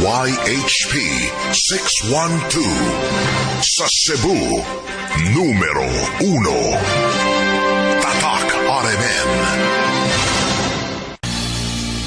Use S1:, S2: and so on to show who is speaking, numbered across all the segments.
S1: YHP 612 sa Cebu, numero 1. Tatak RMN.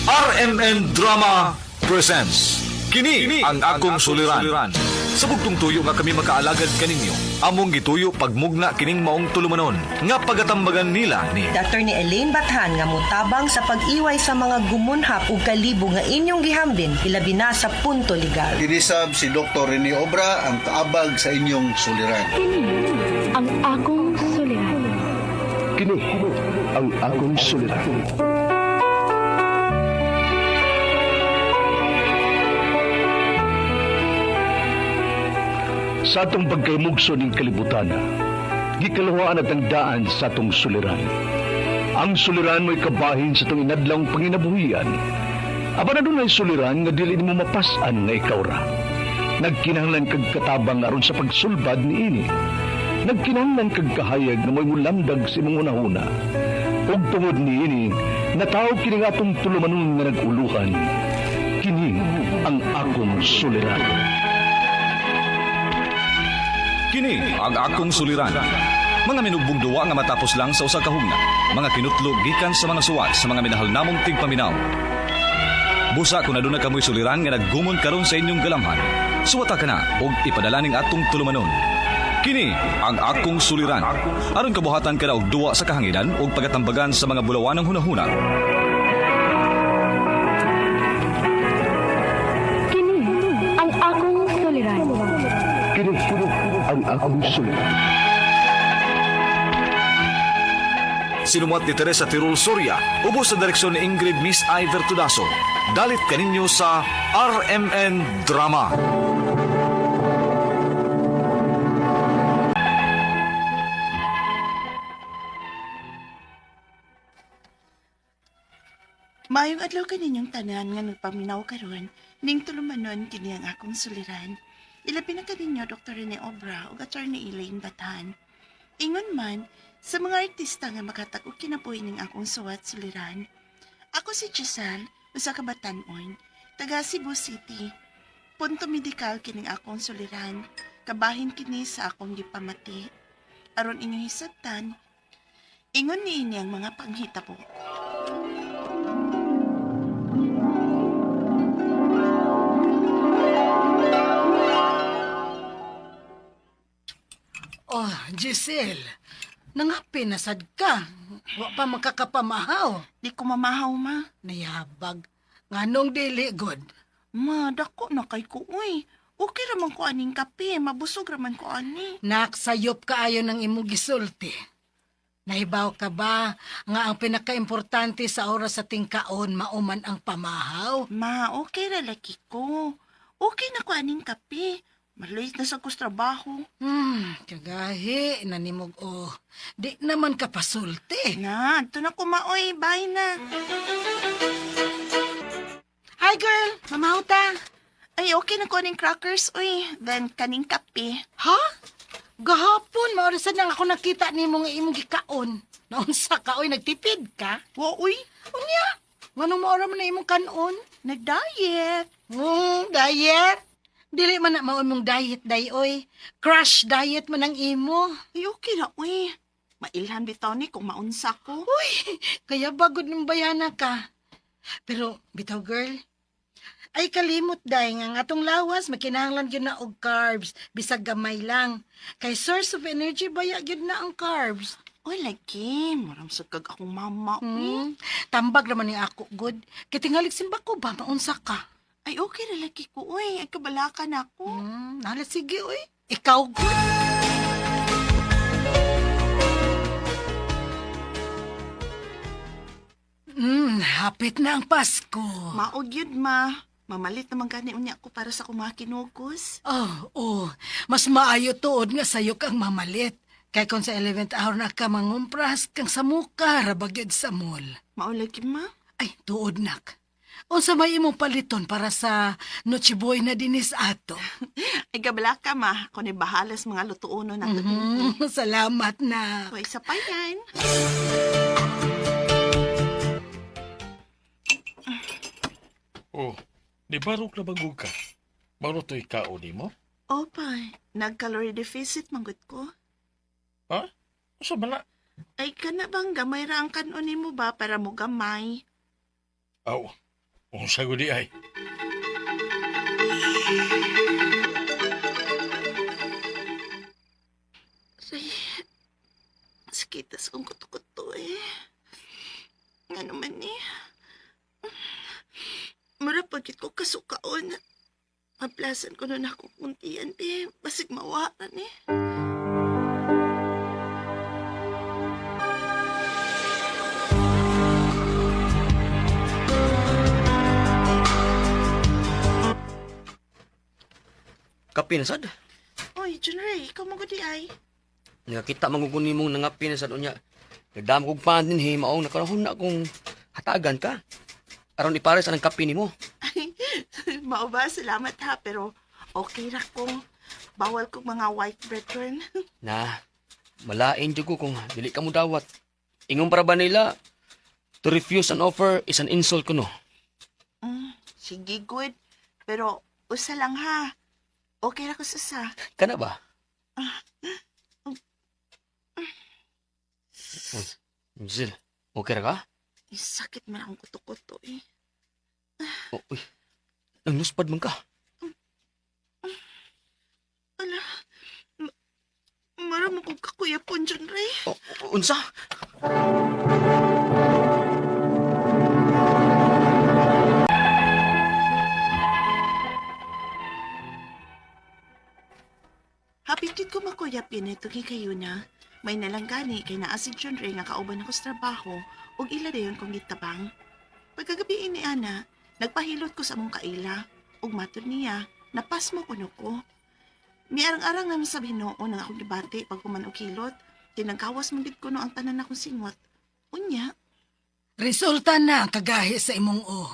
S2: RMN Drama presents Kini ang akong suliran. Sa bugtong tuyo nga kami makaalagad kaninyo, among gituyo pagmugna kining maong tulumanon nga pagatambagan nila ni
S3: Dr. ni Elaine Bathan nga mutabang sa pag-iway sa mga gumunhap ug kalibo nga inyong gihambin ilabi na sa punto legal.
S4: Dinisab si Dr. Rene Obra ang kaabag sa inyong suliran.
S5: Kini ang akong suliran.
S6: Kini ang akong suliran. Sa atong pagkaymugso ng kalibutan, gikalawaan at ang daan sa atong suliran. Ang suliran mo'y kabahin sa itong inadlang panginabuhian. Aba na doon ay suliran nga dili mo mapasan nga ikaw ra. Nagkinahanglan kag katabang aron sa pagsulbad ni ini. Nagkinahanglan kag kahayag na mo'y mulamdag sa imong unahuna. Ug tungod ni ini, natawag kini nga atong tulumanon nga naguluhan. Kini ang akong suliran.
S2: Kini ang akong suliran. Mga minugbong duwa nga matapos lang sa usa ka hugna. Mga kinutlog gikan sa mga suwat sa mga minahal namong tigpaminaw. Busa kung aduna kamoy suliran nga naggumon karon sa inyong galamhan, suwata ka na og ipadala ning atong tulumanon. Kini ang akong suliran. Aron kabuhatan ka na og duwa sa kahanginan og pagatambagan sa mga bulawan ng hunahuna.
S5: Kini ang akong suliran.
S6: Kini ang akong suliran.
S2: Sinumat ni Teresa Tirul Soria, ubos sa direksyon ni Ingrid Miss Iver Tudaso. Dalit kaninyo sa RMN Drama.
S7: Maayong adlaw kaninyong tanan nga nagpaminaw karon ning tulumanon kini ang akong suliran. Ilabi na kaninyo Dr. Rene Obra ug Attorney Elaine Bathan. Ingon man sa mga artista nga makatag-og kinabuhi ning akong suwat suliran. Ako si Giselle, usa ka batan-on, taga Cebu City. Punto medikal kining akong suliran, kabahin kini sa akong gipamati. Aron inyong hisabtan, ingon niini ang mga panghitabo.
S8: Oh, Giselle, nangapin nasad ka. Wa pa makakapamahaw.
S7: Di ko mamahaw, ma.
S8: Nayabag. Nganong dili, God?
S7: Ma, dako na kay ko, uy. Okay raman ko aning kape, mabusog raman ko ani.
S8: Naksayop ka ayon ng imong gisulti. Nahibaw ka ba nga ang pinakaimportante sa oras sa tingkaon mauman ang pamahaw?
S7: Ma, okay ra laki ko. Okay na ko aning kape. Malayas na sa kus trabaho.
S8: Kagahi, nanimog Di naman ka pasulti.
S7: Na, ito na kumaoy, bye na.
S8: Hi girl, mamahaw ta.
S7: Ay, okay na ko aning crackers, uy. Then, kaning kape.
S8: Ha? Gahapon, maorasan lang ako nakita ni mong imong gikaon. Naunsa ka, oy, nagtipid ka?
S7: Wo, uy.
S8: Unya, nganong maora mo na imong kanon?
S7: Nag-diet.
S8: Diet? Dili man na maon mong diet, dayoy. Crash diet man ang imo.
S7: Ay, okay na, uy. Mailhan bitaw ni kung maunsa ko.
S8: Uy, kaya bagod ng bayana ka. Pero, bitaw girl, ay kalimot dahi nga atong lawas, makinahanglan yun na og carbs, bisag gamay lang. Kay source of energy, baya yun na ang carbs.
S7: Uy, lagi. Maramsag kag akong mama, uy.
S8: Tambag naman ni ako, good. Kitingalik simba ko ba, maunsa ka?
S7: Ay, okay na lagi ko, uy. Ay, kabalakan ako.
S8: Nala, sige, uy. Ikaw, good. Hapit na ang Pasko.
S7: Maog yun, ma. Mamalit naman gani unya ko para sa kumakinugos.
S8: Mas maayo tuod nga sayo kang mamalit. Kay kung sa 11th hour na ka mangumpras kang sa muka, rabagyod sa mall.
S7: Maulagi, ma?
S8: Ay, tuod nak. Unsa may imong paliton para sa Noche Buena dinis ato?
S7: Ay, gabalaka, ma. Kung ni bahalas mga lutuuno na ito.
S8: Salamat na.
S7: So, isa pa yan.
S9: Oh, di barok na bagog ka. Mao to'y kaon mo?
S7: Opa, nag-calorie deficit manggod ko.
S9: Ha? Usa ba na?
S7: Ay, kana bang gamay ra ang kanon mo ba para mo gamay?
S9: Aw, unsa gudi ay?
S7: Ay, sakitas kong kuto-kuto eh. Nga naman eh. Marapagit ko kasukaon. Maplasan ko nun ako kuntian eh. Basig mawaran eh.
S10: Kapi na sad.
S7: Oy, John Ray, ikaw magudi ay.
S10: Nakita manguguni mong nangapi na sad unya. Nagdam kog pan din he maong nakarahon na akong hatagan ka. Aron ipares anang kapi nimo.
S7: Ay, mao ba? Salamat ha, pero okay ra ko. Bawal kong mga white bread turn.
S10: Na, malain jud ko kung dili ka mo dawat. Ingon para ba nila to refuse an offer is an insult kuno.
S7: Sige, good. Pero usa lang ha. Okay ra ko sa sa.
S10: Kana ba? Zil, okay ra ka?
S7: Sakit man akong kuto-kuto eh.
S10: Oh, uy. Nangluspad man ka.
S7: Ala, maram akong kakuyapon, John Ray.
S10: Oh, unsa?
S7: Hapitit ko makuyapin ito kayo na. May nalanggani kay naasig John Ray nga kauban ako sa trabaho ug ila dayon kong gitabang. Pagkagabi ni Ana, nagpahilot ko sa mong kaila ug matud niya, napasmo kuno ko. Miarang-arang naman sa Ginoo nang akong gibati pag kuman og kilot, tinagkawas mong gid kuno ang tanan akong singot. Unya,
S8: Resulta na ang kagahi sa imong o.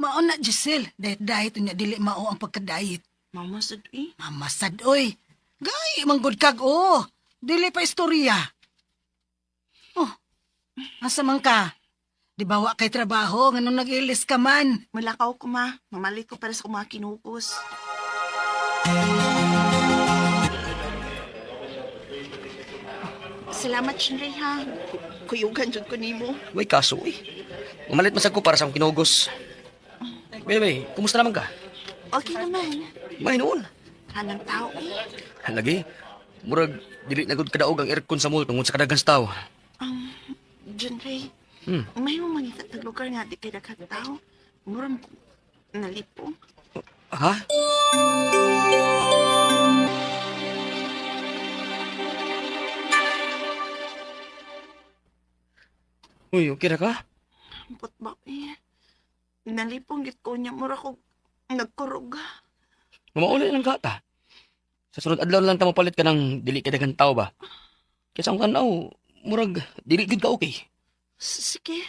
S8: Mao na, Giselle. Dahit unya dili mao ang pagkadayit.
S7: mama sad eh.
S8: Mamasad, oy. Gay, manggod kag o. Dili pa istorya. Oh, asa man ka? Di ba wa kay trabaho, nga nung nag-ilis ka man?
S7: Mulakaw ko ma, mamalit ko para sa mga kinupos. Salamat, John Ray ha. Kuyugan jud ko nimo.
S10: Way kaso eh. Mamalit masag ko para sa akong kinugos. Bebe, kumusta naman ka?
S7: Okay naman.
S10: May noon.
S7: Hanang tao eh.
S10: Lagi, murag dili na gud kadaog ang aircon sa mall tungod sa kadagang tao.
S7: John Ray,
S10: Hmm.
S7: may mga mangitatag lugar nga di kay daghan tao. Muram ko nalipong.
S10: Ha? Uy, okay na ka?
S7: Ambot ba eh. Nalipong git ko niya. Mura ko nagkurog.
S10: Mamauli lang ka ta. Sa sunod adlaw na lang ta mapalit ka ng dili ka daghang tao ba? Kaysa ang tanaw, murag dili gud ka okay.
S7: Sige.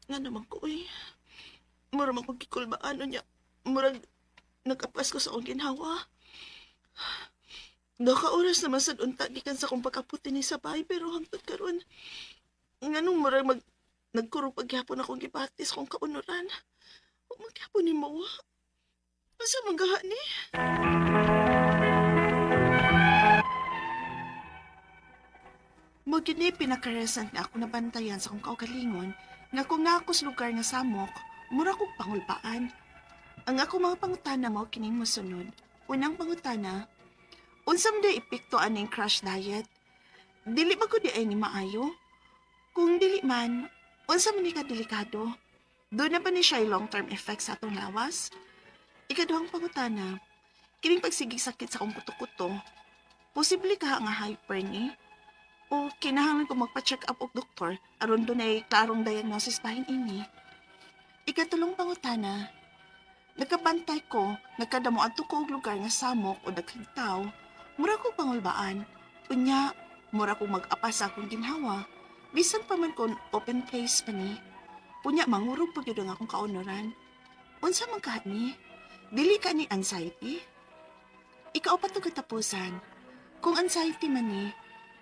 S7: Nga naman ko eh. Mura magkikulbaan niya. Murag nagkapas ko sa akong ginhawa. Oras naman sa unta di kan sa kong pagkaputi ni sabay pero hangtod karon. Nganong murag nagkurog paghapon akong gibatis kong kaunuran. Huwag maghapon ni Mawa. Asa manggaha ni? Magini pinakaresan nga ako nabantayan sa kong kaugalingon nga kung nakos lugar nga samok, mura kong pangulpaan. Ang ako mga pangutana mo kining mosunod. Unang pangutana, unsam day epekto aning crash diet? Dili ba ko di ay ni maayo? Kung dili man, unsam ni ka delikado? Doon na ba ni siya long-term effects sa atong lawas? Ikaduhang pangutana, kining pagsigig sakit sa kong kuto-kuto, posible ka nga hyper ni? O kinahanglan ko magpa-check up og doktor aron doon ay klarong diagnosis pahin ini? Ikatulong pangutana, nagkabantay ko, nagkadamo adto ko og lugar nga samok o daghang tawo, mura ko pangulbaan. Unya, mura ko mag-apa sa akong ginhawa. Bisan pa man kon open place pa ni. Unya, mangurog pa gyud ang akong kaunoran. Unsa man ka ni? Dili ka ni anxiety? Ikaw pa to katapusan. Kung anxiety man ni,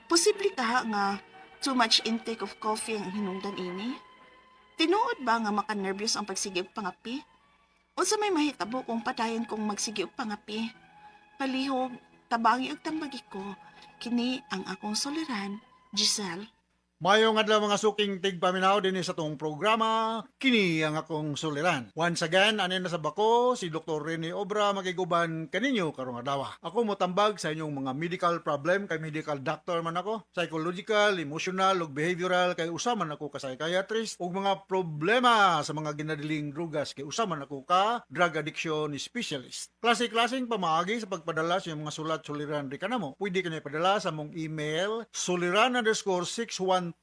S7: posible ka nga too much intake of coffee ang hinungdan ini? Tinuod ba nga maka-nervyos ang pagsige og pangapi? O sa may mahitabo kung padayon kong magsige og pangapi? Palihog, tabangi og tambagi ko, kini ang akong soliran, Giselle.
S11: Mayong adlaw mga suking tigpaminaw din sa tong programa, kini ang akong suliran. Once again, anin na sa bako, si Dr. Rene Obra magiguban kaninyo karong adlaw. Ako motambag sa inyong mga medical problem, kay medical doctor man ako, psychological, emotional, ug behavioral, kay usaman ako ka psychiatrist, ug mga problema sa mga ginadiling drugas, kay usaman ako ka drug addiction specialist. Klase-klaseng pamaagi sa pagpadala sa inyong mga sulat-suliran di kanamo. Pwede kanay padala sa mong email, suliran_612@yahoo.com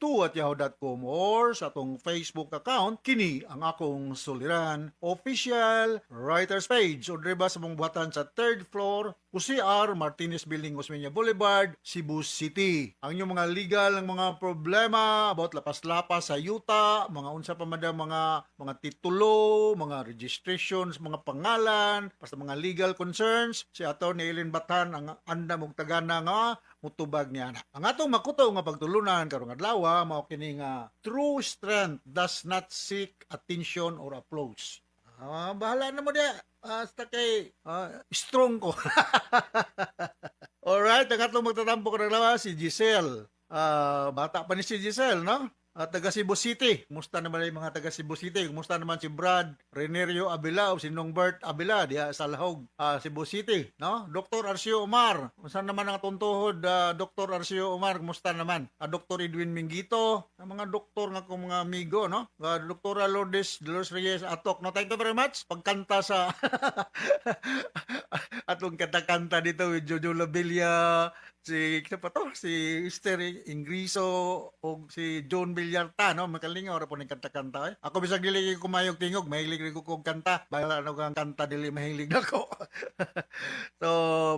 S11: or sa atong Facebook account, kini ang akong suliran official writers page o diba sa mong buhatan sa 3rd floor UCR Martinez Building, Osmeña Boulevard, Cebu City. Ang inyong mga legal ng mga problema about lapas-lapas sa yuta, mga unsa pa madam mga titulo, mga registrations, mga pangalan, basta mga legal concerns, si Atty. Eileen Batan ang andam og tagana nga mutubag niya na. Ang atong makuto nga pagtulunan karong adlaw mao kini nga true strength does not seek attention or applause. Bahala na mo dia. Hasta kay strong ko. Alright, ang atong magtatampo karong adlaw si Giselle. Bata pa ni si Giselle, no? Taga Cebu City. Kumusta naman yung mga taga Cebu City? Kumusta naman si Brad Renerio Abila o si Nongbert Abila diya sa Lahog, Cebu City, no? Dr. Arcio Omar. Kumusta naman ang tuntuhod, Dr. Arcio Omar? Kumusta naman? Dr. Edwin Mingito, ang mga doktor nga kong mga amigo, no? Dr. Lourdes Dolores Reyes Atok. No, thank you very much. Pagkanta sa atong kanta-kanta dito with Jojo Labilla, si Esther Ingriso o si John Villarta, no? Makalingaw ra po ni kanta-kanta. Ako bisag dili ko kumayog tingog, mahilig ko kog kanta. Bala ano kang kanta dili mahilig nako. So,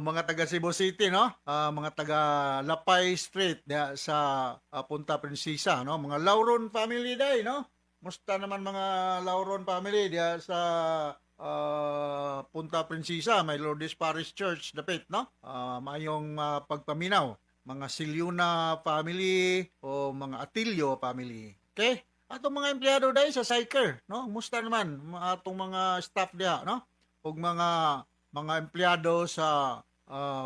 S11: mga taga Cebu City, no? Mga taga Lapay Street diya sa Punta Prinsesa, no? Mga Lauron family day, no? Musta naman mga Lauron family diya sa Punta Prinsesa, may Lourdes Parish Church dapit, no? Mayong pagpaminaw, mga Siliuna family o mga Atilio family. Okay? Atong mga empleyado dai sa Syker, no? Musta naman atong mga staff diha, no? Ug mga empleyado sa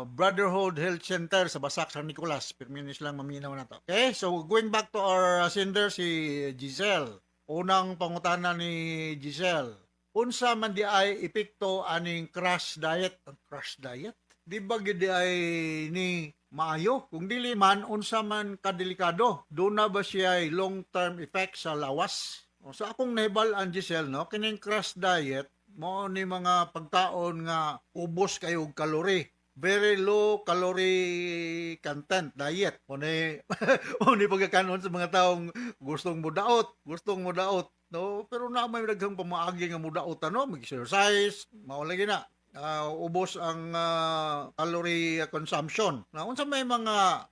S11: Brotherhood Health Center sa Basak San Nicolas. Perminis lang maminaw na to. Okay? So going back to our sender si Giselle. Unang pangutana ni Giselle. Unsa man di ay epekto aning crash diet? Crash diet? Di ba gid ay ni maayo? Kung dili man, unsa man kadelikado? Doon na ba siya ay long-term effect sa lawas? O, sa akong nahibal-an, Giselle, no? Kining crash diet, mo ni mga pagkaon nga ubos kayo og kalori. Very low calorie content diet. O ni pagkakanon sa mga taong gustong mudaot. No, pero na may daghang pamaagi nga mudaot, no? Mag-exercise, mao lagi na. Ubos ang calorie consumption. Na unsa may mga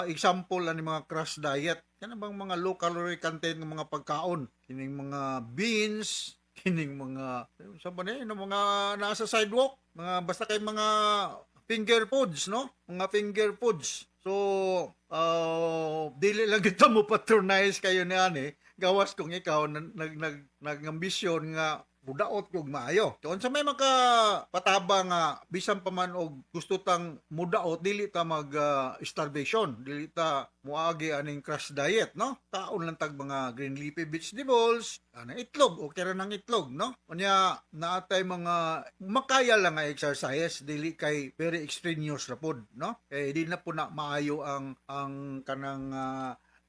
S11: example ani mga crash diet? Kana bang mga low calorie content ng mga pagkaon? Kining mga beans, kining mga sa ba ni mga nasa sidewalk, mga basta kay mga finger foods, no? Mga finger foods. So, dili lang kita mo patronize kayo ni ani. Gawas kung ikaw nag-ambisyon nga mudaot kog maayo. Kung sa may makapataba nga bisan pa man og gusto tang mudaot, dili ta mag starvation, dili ta muagi aning crash diet, no? Taon lang tag mga green leafy vegetables, itlog, okay ra nang itlog, no? Unya naatay mga makaya lang nga exercise, dili kay very extraneous ra pod, no? Di na po na maayo ang kanang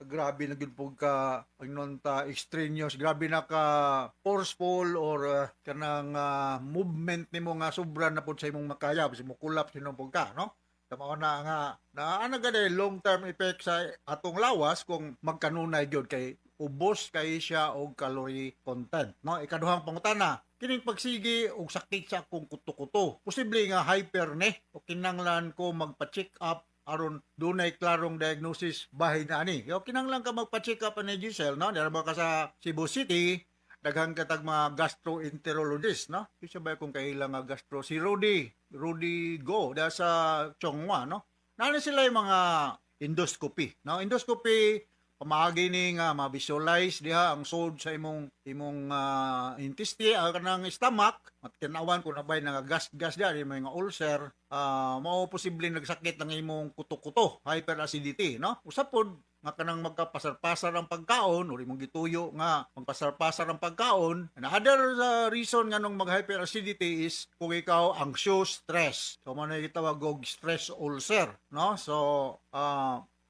S11: grabe na gyud pug ka pagnon ta extraneous, grabe na ka forceful or kanang movement nimo nga sobra na pud sa imong makaya, basi mo kulap sinon pug ka, no? Tama na nga ana gani long term effect sa atong lawas kung magkanunay gyud kay ubos kay siya og calorie content, no? Ikaduhang pangutana, kining pagsigi og sakit sa akong kuto-kuto, posible nga hyper ni o kinanglan ko magpa-check up aron dunay klarong diagnosis bahin na ani. Yo kinanglan ka magpa-check up ni Giselle, no? Dara ba ka sa Cebu City, daghang katag mga gastroenterologist, no? Isa ba kung kailang nga gastro si Rudy Go da sa Chongwa, no? Nana sila yung mga endoscopy, no? Endoscopy pamaagi ni nga ma-visualize diha ang sod sa imong intestine kanang stomach at tinawan kung nabay nga gas-gas diha may nga ulcer, mao posible nagsakit ng imong kuto-kuto, hyperacidity, no? Usapod nga kanang magkapasar-pasar ang pagkaon o imong gituyo nga magpasar-pasar ang pagkaon. Another reason nga nung mag-hyperacidity is kung ikaw anxious, stress. So mo na gitawag og stress ulcer, no? So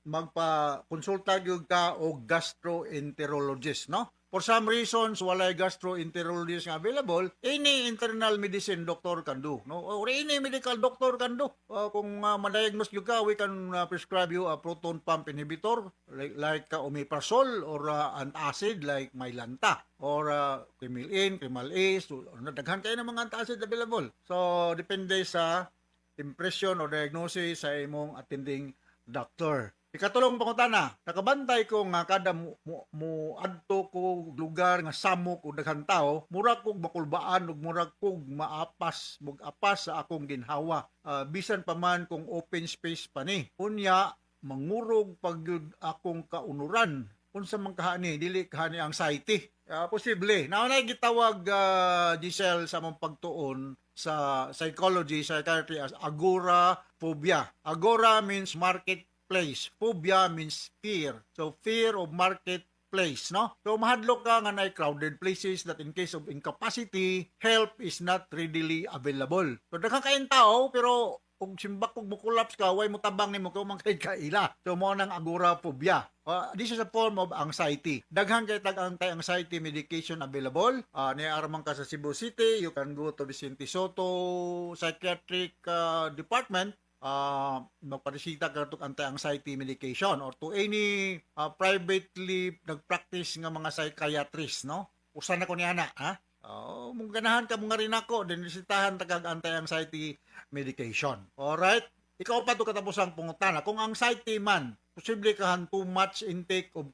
S11: magpa-konsulta gyud ka og gastroenterologist, no? For some reasons, walay gastroenterologist nga available, any internal medicine doctor can do, no? Or any medical doctor can do. Kung ma-diagnose you ka, we can prescribe you a proton pump inhibitor like omeprazole or an acid like Mylanta or Quimil-In, Quimil-A. So, daghan kayo ng mga antacid available. So, depende sa impression or diagnosis sa imong attending doctor. Ikatulong pangutana, nakabantay ko nga kada mo adto ko lugar nga samok o daghang tao, mura kog makulbaan ug mura kog maapas, apas sa akong ginhawa. Bisan pa man kung open space pa ni. Unya mangurog pag akong kaunuran. Unsa man kahani, dili kahani anxiety. Posible. Naunay gitawag Giselle sa mong pagtuon sa psychiatry as agoraphobia. Agora means market place. Phobia means fear. So, fear of marketplace, no? So, mahadlok ka nga na crowded places that in case of incapacity, help is not readily available. So, daghang kayong tao, pero kung simbak kung mukulaps ka, way mo tabang ni mo kung kaila. So, mo nang agoraphobia. This is a form of anxiety. Daghang kay anti-anxiety medication available. Niaramang ka sa Cebu City, you can go to Vicente Soto Psychiatric Department. Magparesita ka itong anti-anxiety medication or to any privately nag-practice nga mga psychiatrist, no? Usan na ko niya na, ha? Mung ganahan ka mong rin ako, din resitahan tagag anti-anxiety medication. Alright? Ikaw pa ito katapos ang pungutana. Kung anxiety man, posible kahan too much intake of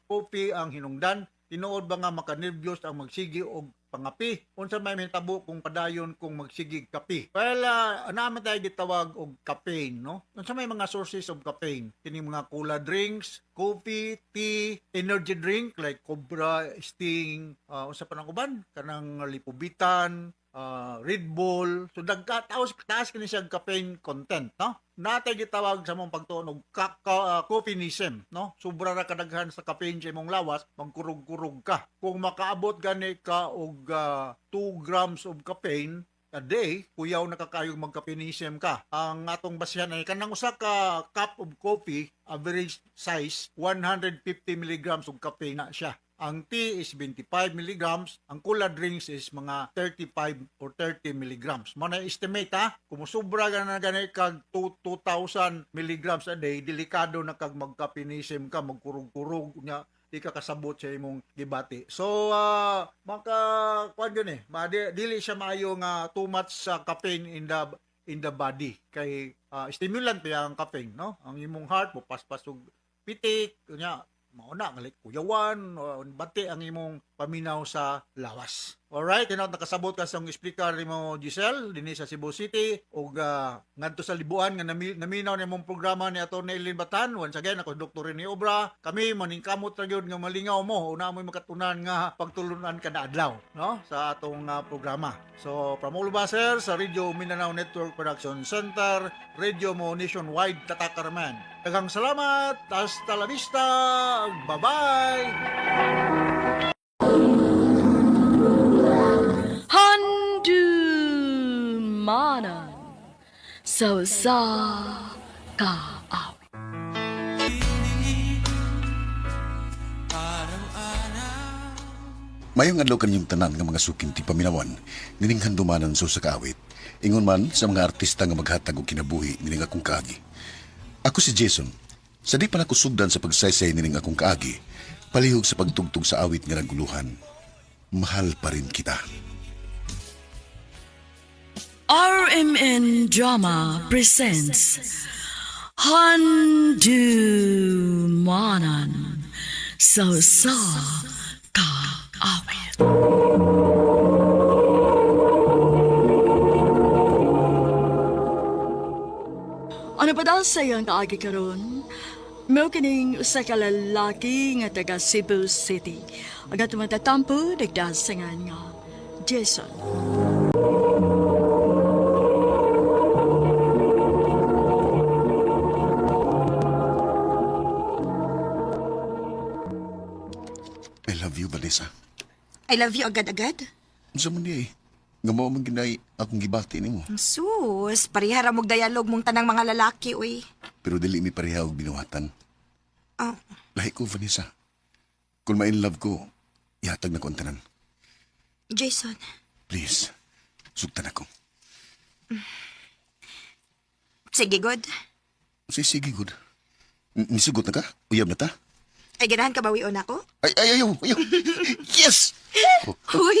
S11: coffee ang hinungdan, tinuod ba nga maka-nervyos ang magsigi og pangapi? Unsa may mahitabo kung padayon kung magsigig kape? Well, naman tayo gitawag og caffeine, no? Unsa may mga sources of caffeine? Kini mga cola drinks, coffee, tea, energy drink like Cobra, Sting, unsa pa nang uban? Kanang lipobitan, Red Bull. So taas kini siya caffeine content, no? Natay gitawag sa mong pagtuon og caffeineism, no? Sobra ra kadaghan sa caffeine sa imong lawas, magkurog-kurog ka. Kung makaabot gani ka og 2 grams of caffeine a day, kuyaw na kakayong mag-caffeineism ka. Ang atong basihan ay kanang usa ka cup of coffee, average size 150 milligrams of caffeine na siya. Ang tea is 25 milligrams. Ang cola drinks is mga 35 or 30 milligrams. Mo na estimate, ha? Kung sobra ka na gani kag 2,000 milligrams a day, delikado na kag mag-caffeineism ka, magkurog-kurog niya, di ka kasabot sa imong gibati. So, kuan yun dili siya maayo nga too much caffeine in the body. Kay stimulant pa ang caffeine, no? Ang imong heart mo paspas og pitik, kunya mauna ngalik kuyawan bati ang imong paminaw sa lawas. Alright, nakasabot ka sa speaker ni mo Giselle dinhi sa Cebu City ug ngadto sa libuan nga naminaw ni mong programa ni Atty. Eileen Batan. Once again, ako Dr. Rene Obra. Kami maningkamot ra gyud nga malingaw mo una mo makatunan nga pagtulunan kada adlaw, no, sa atong programa. So from Ulubaser sa Radio Mindanao Network Production Center, Radio mo nationwide tatakarman. Daghang salamat. Hasta la vista. Bye-bye.
S5: Handumanan sa kaawit.
S1: Mayong adlaw kanyang tanan nga mga sukin ti paminawan, nining handumanan sa kaawit. Ingon man sa mga artista nga maghatag og kinabuhi nining akong kaagi. Ako si Jason. Sa di pa nakusugdan sa pagsaysay nining akong kaagi, palihog sa pagtugtog sa awit nga naguluhan. Mahal pa rin kita.
S12: RMN Drama presents Handumanan sa kaawit. Ano pa daw sa iyang kaagi karon? Mao kining usa ka lalaki nga taga Cebu City. Ang atong matatampo nagdasangan nga Jason.
S1: I love you, Vanessa.
S7: I love you agad-agad.
S1: Sa man niya eh. Nga mo man ginay akong gibati nimo.
S7: Sus, parihara mong dialog mong tanang mga lalaki, uy.
S1: Pero dili mi pareha og binuhatan.
S7: Oh,
S1: Lahi ko, Vanessa. Kung ma-in love ko, ihatag na ko ang tanan.
S7: Jason,
S1: Please, sugtan ako.
S7: sige, God.
S1: Sige, good. Nisugot na ka? Uyab na ta?
S7: Ay, ganahan ka ba wion ako?
S1: Ay, ayaw. Yes!
S7: Uy!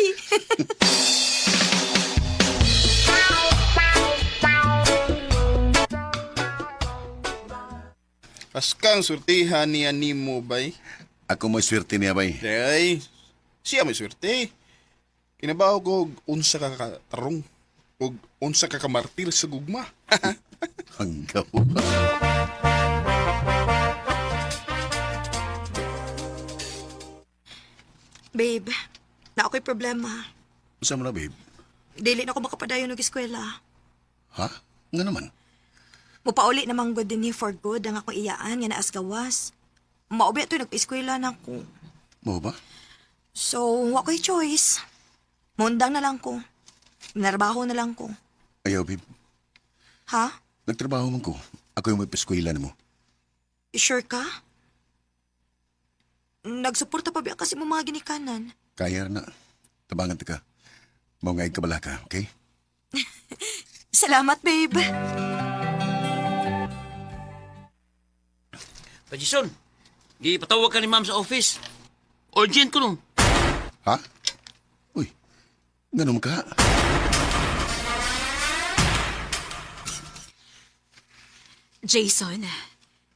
S13: Paskang surtihan niya ni mo, bay.
S1: Ako mo'y swerte niya, bay.
S13: Day, siya may swerte. Kinabaho ko og unsa ka katarong. Og unsa ka kamartir sa gugma.
S1: Hanggaw.
S7: Babe, na ako'y problema.
S1: Saan mo na, babe?
S7: Dili na ako makapadayon ng eskwela.
S1: Ha? Nga naman.
S7: Mupauli namang good din ni for good ang akong iyaan nga naas gawas. Maubi ito nagpa-eskwela na ako.
S1: Mo ba?
S7: So, wako'y choice. Mundang na lang ko. Narbaho na lang ko.
S1: Ayaw, babe.
S7: Ha?
S1: Nagtrabaho man ko. Ako yung may paskwela mo.
S7: Sure ka? Nagsuporta pa ba kasi mo mga ginikanan?
S1: Kaya na. Tabangan ka. Mao nga ikabala ka, okay?
S7: Salamat, babe.
S10: Pa Jason, di patawag ka ni ma'am sa office. Urgent ko nung.
S1: Ha? Uy, ganun ka?
S12: Jason,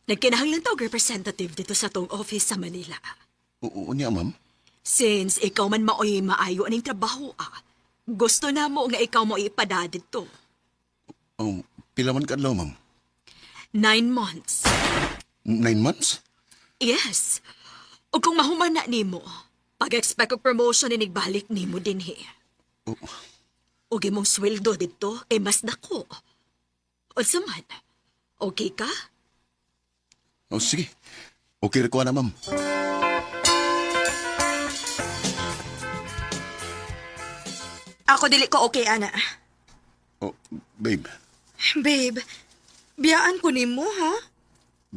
S12: nagkinahanglan tawag representative dito sa tong office sa Manila.
S1: Oo niya, ma'am.
S12: Since ikaw man maoy maayo aning trabaho gusto na mo nga ikaw mo ipada dito.
S1: Oh, pila man ka adlaw, ma'am?
S12: 9 months.
S1: 9 months?
S12: Yes. O kung mahuman na nimo, pag-expect og promotion inigbalik nimo dinhi.
S1: Oh,
S12: Og imong sweldo dito kay mas dako. Unsa man? Okay ka?
S1: oh sige. Okay ra ko na, ma'am.
S7: Ako dili ko okay, ana.
S1: Oh, babe.
S7: Babe, biyaan ko nimo, ha?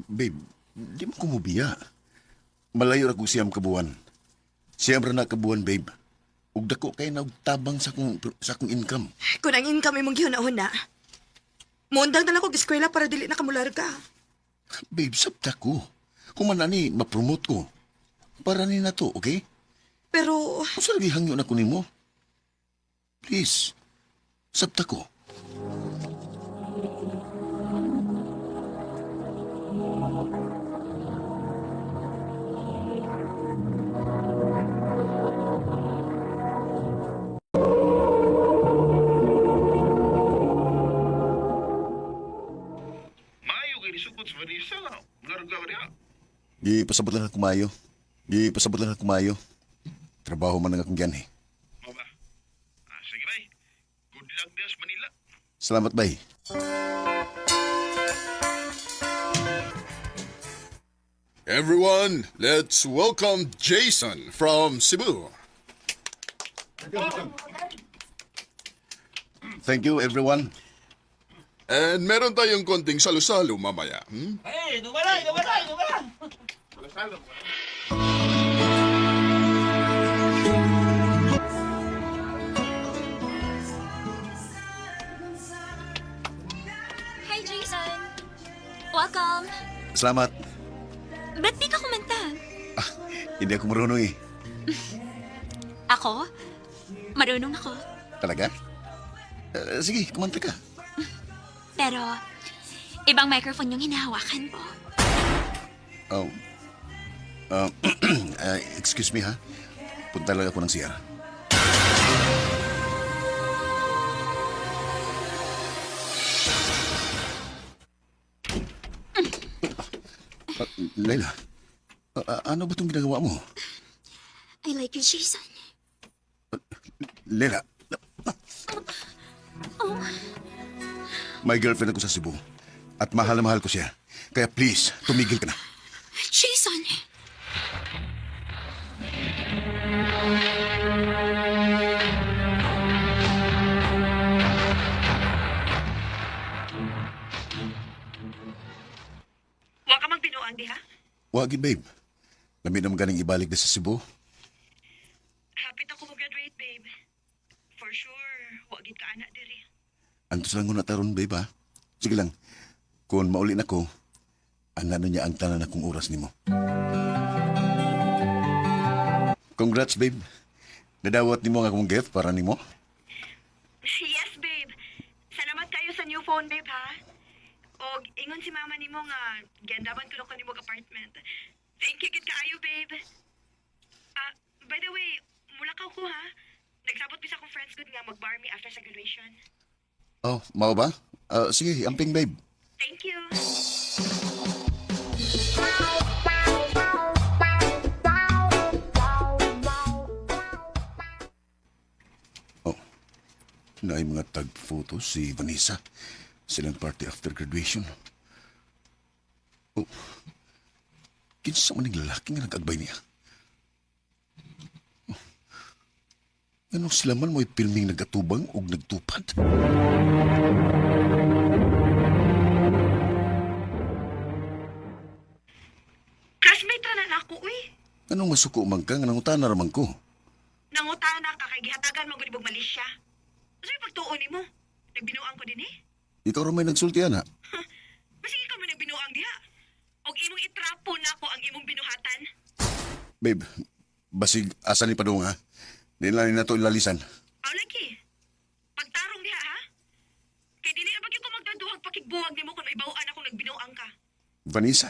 S1: Babe, di mo kumubiya. Malayo ra ko siyam kabuan. Siyam ra na kabuan, babe. Ug dako kay na og tabang sa akong income.
S7: Kung ang income imong gihuna-una, mundang na lang ko eskwela para dili na kamularga.
S1: Babe, sabta ko. Human na ni, ma-promote ko. Para ni na to, okay?
S7: Pero,
S1: Kung sa lagi hangyo na ko nimo. Please, sabta ko.
S13: Mayo kay nisugod sa Vanessa na. Larga ka niya.
S1: Di pasabot lang ako mayo. Di pasabot lang ako mayo. Trabaho man ang akong ganhi.
S13: Mo ba? Sige, bay. Good luck din sa Manila.
S1: Salamat, bay.
S13: Everyone, let's welcome Jason from Cebu.
S1: Thank you, everyone.
S13: And meron tayong konting salo-salo mamaya.
S10: Hey, dumalay!
S5: Hi, Jason. Welcome.
S1: Salamat.
S5: Ba't di ka kumanta?
S1: Hindi ako marunong eh.
S5: Ako? Marunong ako.
S1: Talaga? Sige, kumanta ka.
S5: Pero, ibang microphone yung hinahawakan ko.
S1: Oh. Excuse me, ha? Punta lang ako ng CR. Layla, ano ba itong ginagawa mo?
S5: I like you, Jason.
S1: Layla, may girlfriend ako sa Cebu. At mahal na mahal ko siya. Kaya please, tumigil ka na.
S5: Jason!
S7: Wa ka magbinuang diha?
S1: Wagi, babe. Lami naman ganing ibalik na sa Cebu.
S7: Hapit ako mag-graduate, babe. For sure, wa gid ka anak diri.
S1: Antos lang ko na taron, babe, ha? Sige lang. Kung mauli na ko, ano niya ang tanan akong oras nimo. Congrats, babe. Nadawat nimo ang akong gift para nimo.
S7: Yes, babe. Salamat kayo sa new phone, babe, ha? Og ingon si mama nimo nga giandaman ko ko nimo apartment. Thank you gid kaayo, babe. By the way, mula ka ko, ha? Nagsabot bisa akong friends good nga mag-bar me after sa graduation.
S1: Oh, mao ba? Sige, amping, babe.
S7: Thank you.
S1: Naay mga tag photos si Vanessa. Silang party after graduation. Oh, kinsa man yung lalaki nga nag-agbay niya. Oh, anong sila man mo'y filming nagatubang o nagtupad?
S7: Classmate ra na ako, uy.
S1: Anong masuko man ka nga nangutana raman ko?
S7: Nangutana ka kay gihatagan mo gud Malaysia. Kasi pagtuon nimo, nagbinuang ko din eh.
S1: Ikaw rin may nagsulti, ana.
S7: Masige ka man nagbinuang diha. Og imong itrapo na ko ang imong binuhatan.
S1: Babe, basig asa ni Padunga. Nila na to ilalisan.
S7: Aw lagi. Pagtarong diha ha. Kay dili na bagyo ko magdaduhag pakigbuwag nimo kung may bawaan ako nagbinuang ka.
S1: Vanessa?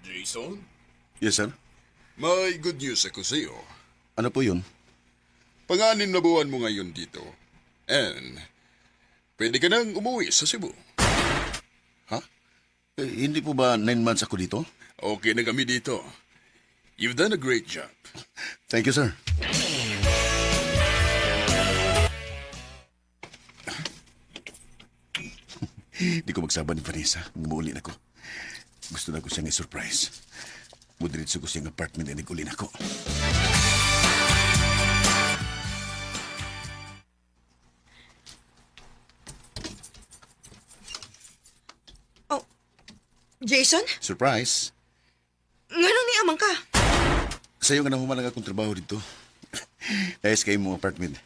S13: Jason,
S1: Yes, sir.
S13: may good news ako sa iyo.
S1: Ano po yun?
S13: Pang-anim na buwan mo ngayon dito. And, pwede ka nang umuwi sa Cebu.
S1: Ha? Hindi po ba 9 months ako dito?
S13: Okay na kami dito. You've done a great job.
S1: Thank you, sir. Di ko magsaban ni Vanessa. Ngumuuli na ko. Gusto na ko siyang i-surprise. Mudiritso ko siyang apartment na nag-uli na ko.
S3: Jason?
S1: Surprise?
S3: Ngano ni amang ka?
S1: Sa'yo nga na humalang akong trabaho dito. Ayos kayo mong apartment.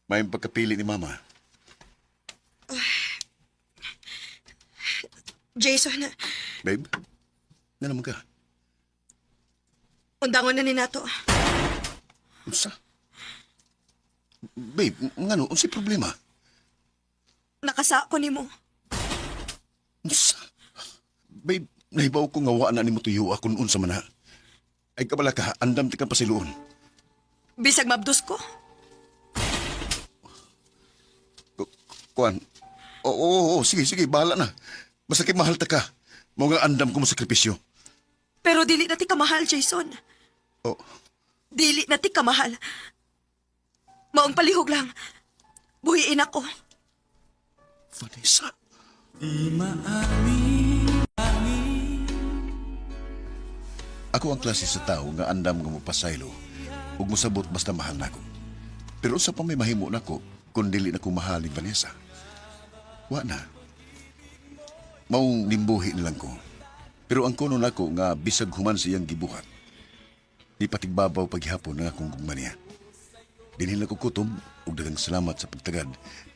S1: May pagkapili ni Mama.
S3: Jason,
S1: Babe, na naman ka.
S3: undangon na ni nato.
S1: Unsa? Babe, ngano, unsay problema?
S3: Nakasa ko nimo.
S1: Unsa? Babe, nahibaw ko nga wa na ni mo tuyo akong unsa man na. Ay kabala ka, andam ti ka pasiluon.
S3: Bisag mabdos ko.
S1: Kuan. Oo, sige, bahala na. Basta kay mahal ta ka. Mao nga andam ko mo sakripisyo.
S3: Pero dili na ti kamahal, Jason.
S1: Oh,
S3: Dili na ti kamahal. Maong palihog lang. Buhiin ako.
S1: Vanessa. Ako ang klase sa tao nga andam nga mo pasaylo ug mosabot basta mahal nako. Pero sa pa may mahimo nako kung dili na ko mahal ni Vanessa. Wa na. Maong nimbuhi nilang ko. Pero ang kuno nako nga bisag human siyang gibuhat. Di patigbabaw paghihapon nga akong gugma niya. Dinhin na ko kutom ug daghang salamat sa pagtagad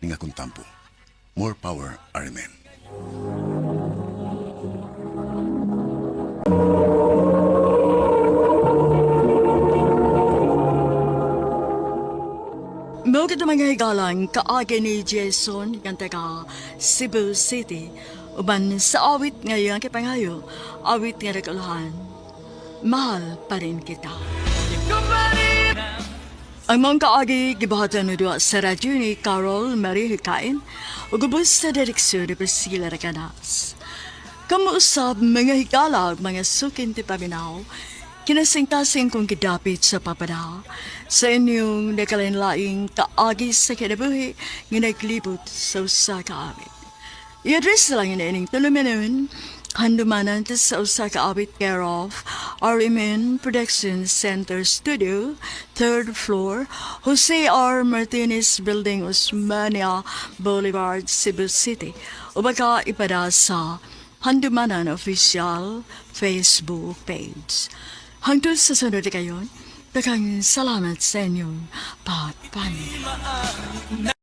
S1: ning akong tampo. More power, Amen.
S12: Mga mga higalang kaagi ni Jason ng taga Cebu City uban sa awit ngayon kipangayo, awit nga regalahan. Mahal pa rin kita. Ang mga kaagi gibahatan na doon sa radyo ni Carol Marie Hikain o gubos sa direksyon ni Priscilla Raganas. Kamuusap mga higala mga sukin ti paminaw, kinasingtasing kong gidapit sa papanaw sa inyong nakalinlaing kaagi sa kinabuhi nga naglibot sa usa ka awit. I-address lang yun ining tuluminon, handumanan sa usa ka awit care of RMN Production Center Studio, 3rd floor, Jose R. Martinez Building, Osmania Boulevard, Cebu City. O baka ipada sa Handumanan Official Facebook page. Hangtod sa sunod kayon, daghang salamat sa inyong pagpanin.